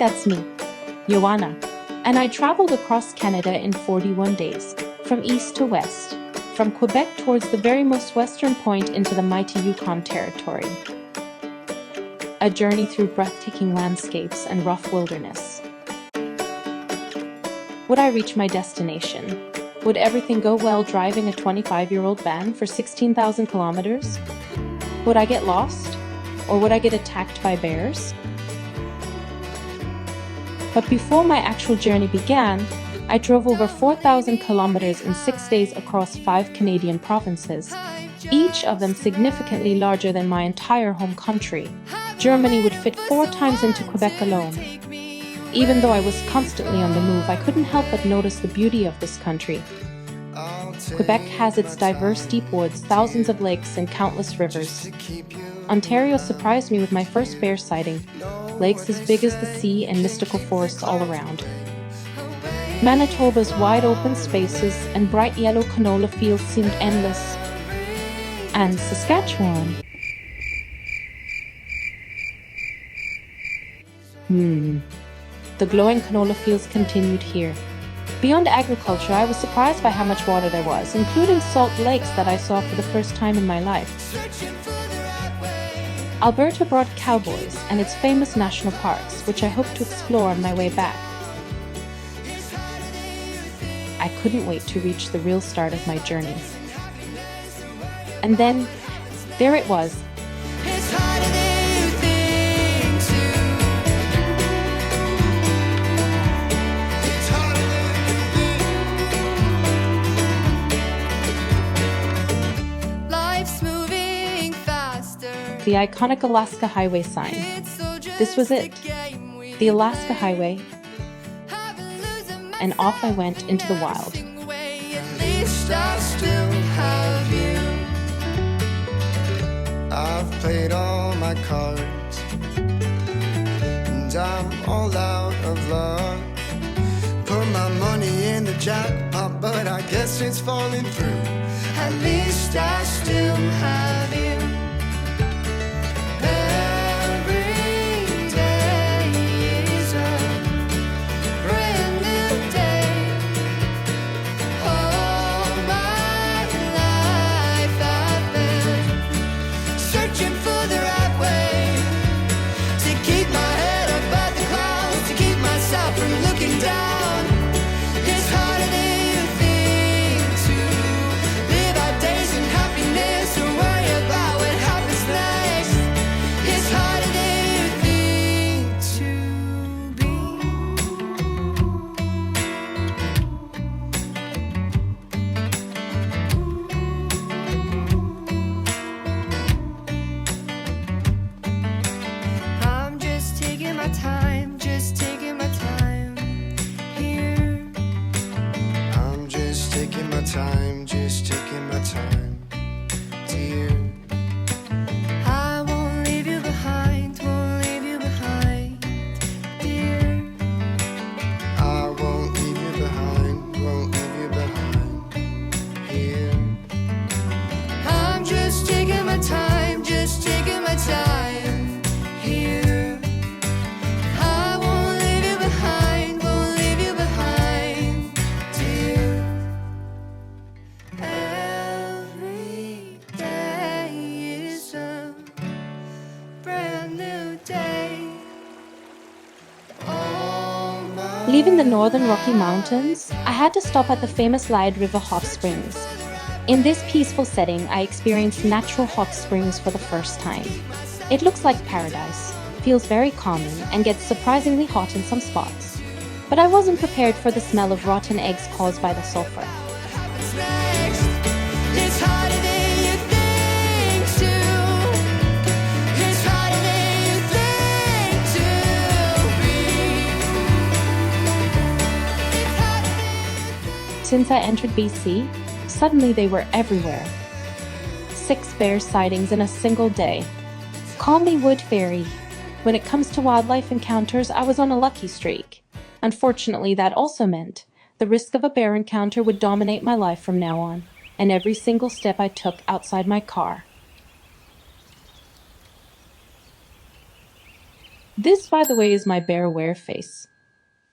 that's me, Joanna, and I traveled across Canada in 41 days, from east to west, from Quebec towards the very most western point into the mighty Yukon Territory. A journey through breathtaking landscapes and rough wilderness. Would I reach my destination? Would everything go well driving a 25-year-old van for 16,000 kilometers? Would I get lost? Or would I get attacked by bears? But before my actual journey began, I drove over 4,000 kilometers in 6 days across 5 Canadian provinces, each of them significantly larger than my entire home country. Germany would fit 4 times into Quebec alone. Even though I was constantly on the move, I couldn't help but notice the beauty of this country. Quebec has its diverse deep woods, thousands of lakes, and countless rivers. Ontario surprised me with my first bear sighting, lakes as big as the sea and mystical forests all around. Manitoba's wide open spaces and bright yellow canola fields seemed endless. And Saskatchewan. The glowing canola fields continued here. Beyond agriculture, I was surprised by how much water there was, including salt lakes that I saw for the first time in my life. Alberta brought cowboys and its famous national parks, which I hope to explore on my way back. I couldn't wait to reach the real start of my journey. And then, there it was. The iconic Alaska Highway sign. This was it. The Alaska Highway. And off I went into the wild. I've played all my cards, and I'm all out of luck. Put my money in the jackpot, but I guess it's falling through. At least I still have you. Just taking my time, dear. I won't leave you behind, dear. I won't leave you behind, here. I'm just taking my time, here. I won't leave you behind, dear. Leaving the northern Rocky Mountains, I had to stop at the famous Liard River Hot Springs. In this peaceful setting, I experienced natural hot springs for the first time. It looks like paradise, feels very calming, and gets surprisingly hot in some spots. But I wasn't prepared for the smell of rotten eggs caused by the sulfur. Since I entered BC, suddenly they were everywhere. 6 bear sightings in a single day. Call me Wood Fairy. When it comes to wildlife encounters, I was on a lucky streak. Unfortunately, that also meant the risk of a bear encounter would dominate my life from now on, and every single step I took outside my car. This, by the way, is my bear aware face.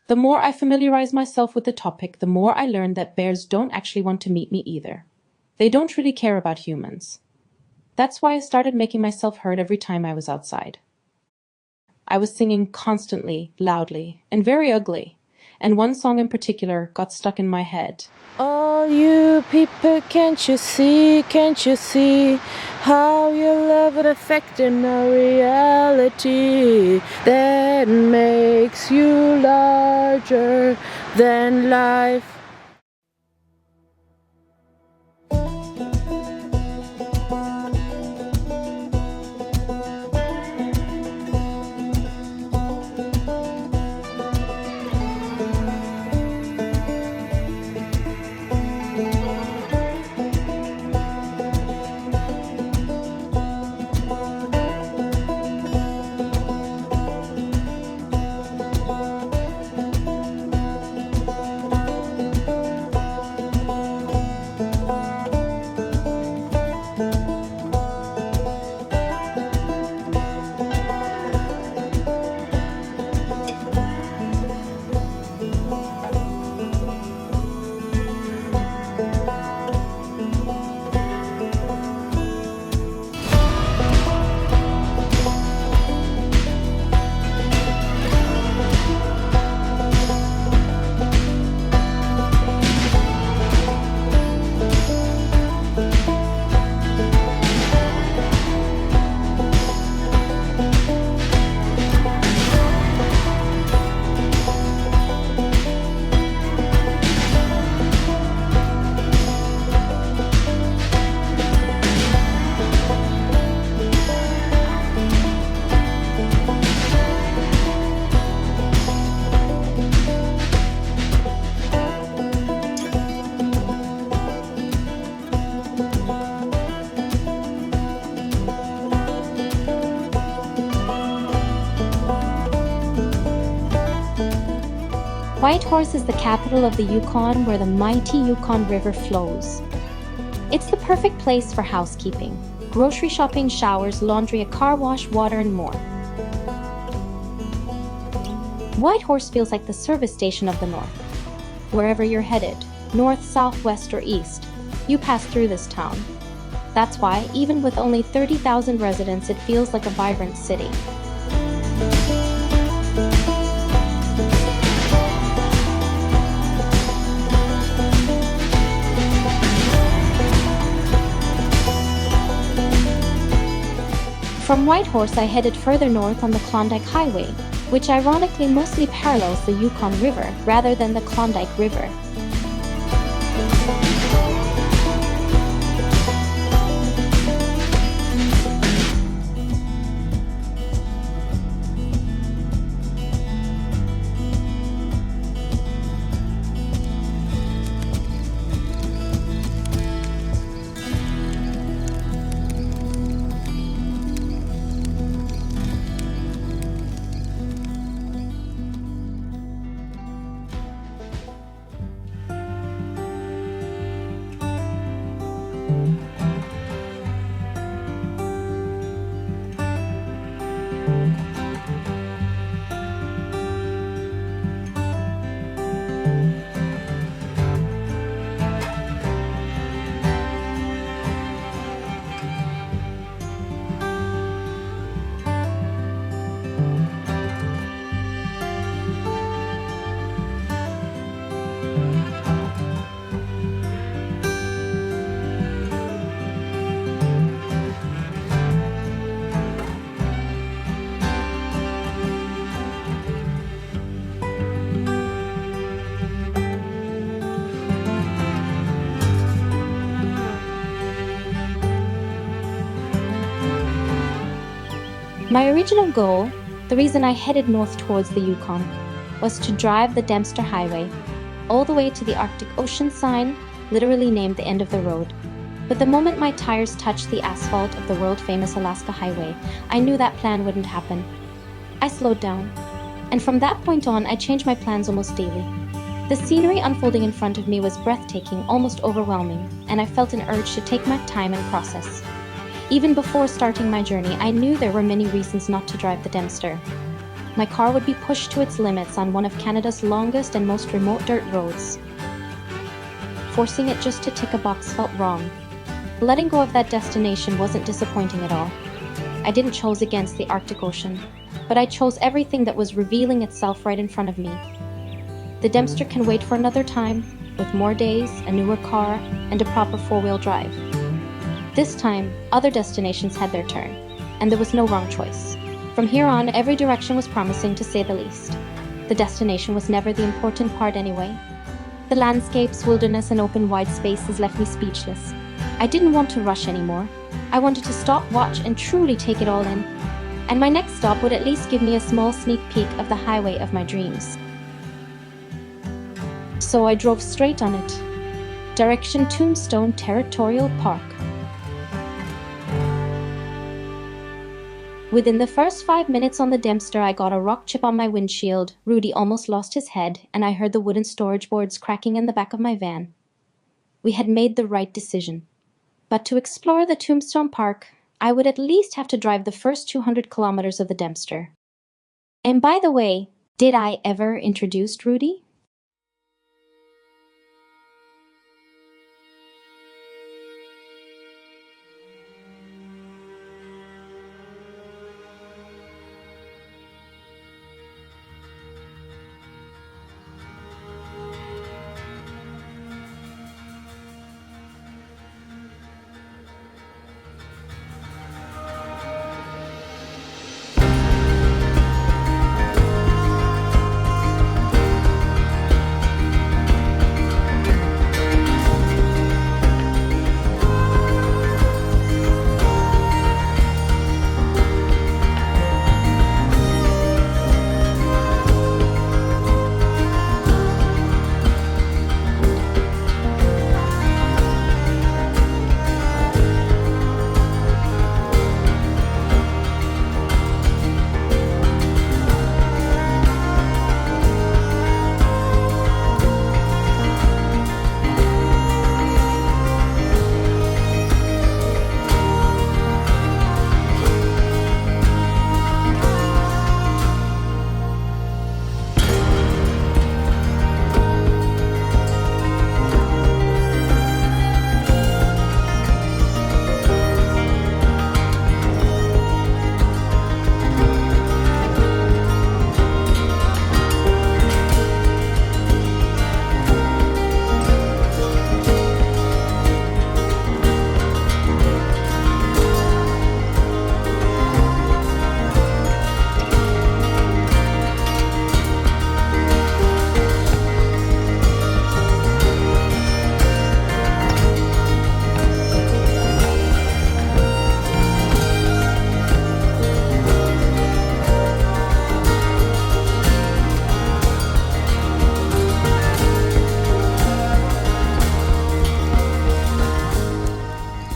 The more I familiarize myself with the topic, the more I learn that bears don't actually want to meet me either. They don't really care about humans. That's why I started making myself heard every time I was outside. I was singing constantly, loudly, and very ugly, and one song in particular got stuck in my head. All you people, can't you see how your love would affect in a reality that makes you larger than life? Whitehorse is the capital of the Yukon, where the mighty Yukon River flows. It's the perfect place for housekeeping, grocery shopping, showers, laundry, a car wash, water, and more. Whitehorse feels like the service station of the north. Wherever you're headed, north, south, west, or east, you pass through this town. That's why, even with only 30,000 residents, it feels like a vibrant city. From Whitehorse, I headed further north on the Klondike Highway, which ironically mostly parallels the Yukon River rather than the Klondike River. My original goal, the reason I headed north towards the Yukon, was to drive the Dempster Highway all the way to the Arctic Ocean sign, literally named the end of the road. But the moment my tires touched the asphalt of the world-famous Alaska Highway, I knew that plan wouldn't happen. I slowed down, and from that point on, I changed my plans almost daily. The scenery unfolding in front of me was breathtaking, almost overwhelming, and I felt an urge to take my time and process. Even before starting my journey, I knew there were many reasons not to drive the Dempster. my car would be pushed to its limits on one of Canada's longest and most remote dirt roads. Forcing it just to tick a box felt wrong. Letting go of that destination wasn't disappointing at all. I didn't choose against the Arctic Ocean, but I chose everything that was revealing itself right in front of me. The Dempster can wait for another time, with more days, a newer car, and a proper four-wheel drive. This time, other destinations had their turn, and there was no wrong choice. From here on, every direction was promising, to say the least. The destination was never the important part anyway. The landscapes, wilderness, and open wide spaces left me speechless. I didn't want to rush anymore. I wanted to stop, watch, and truly take it all in. And my next stop would at least give me a small sneak peek of the highway of my dreams. So I drove straight on it. Direction Tombstone Territorial Park. Within the first 5 minutes on the Dempster, I got a rock chip on my windshield, Rudy almost lost his head, and I heard the wooden storage boards cracking in the back of my van. We had made the right decision. But to explore the Tombstone Park, I would at least have to drive the first 200 kilometers of the Dempster. And by the way, did I ever introduce Rudy?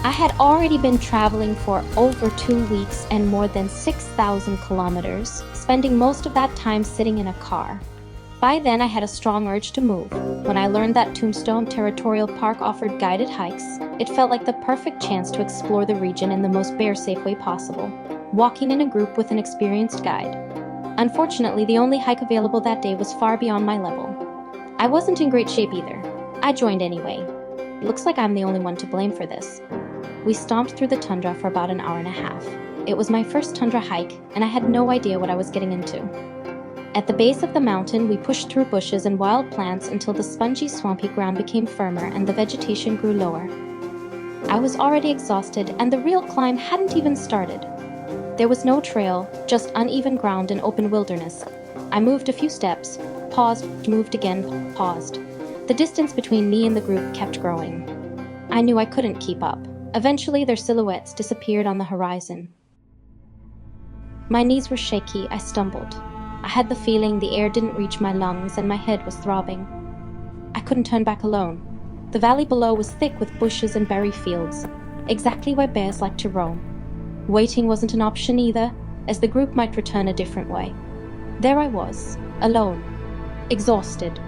I had already been traveling for over 2 weeks and more than 6,000 kilometers, spending most of that time sitting in a car. By then, I had a strong urge to move. When I learned that Tombstone Territorial Park offered guided hikes, it felt like the perfect chance to explore the region in the most bear-safe way possible, walking in a group with an experienced guide. Unfortunately, the only hike available that day was far beyond my level. I wasn't in great shape either. I joined anyway. Looks like I'm the only one to blame for this. We stomped through the tundra for about an hour and a half. It was my first tundra hike, and I had no idea what I was getting into. At the base of the mountain, we pushed through bushes and wild plants until the spongy, swampy ground became firmer and the vegetation grew lower. I was already exhausted, and the real climb hadn't even started. There was no trail, just uneven ground and open wilderness. I moved a few steps, paused, moved again, paused. The distance between me and the group kept growing. I knew I couldn't keep up. Eventually, their silhouettes disappeared on the horizon. My knees were shaky. I stumbled. I had the feeling the air didn't reach my lungs and my head was throbbing. I couldn't turn back alone. The valley below was thick with bushes and berry fields, exactly where bears like to roam. Waiting wasn't an option either, as the group might return a different way. There I was, alone, exhausted,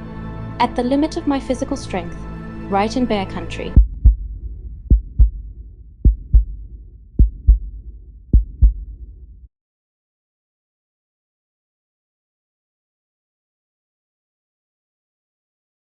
at the limit of my physical strength, right in bear country.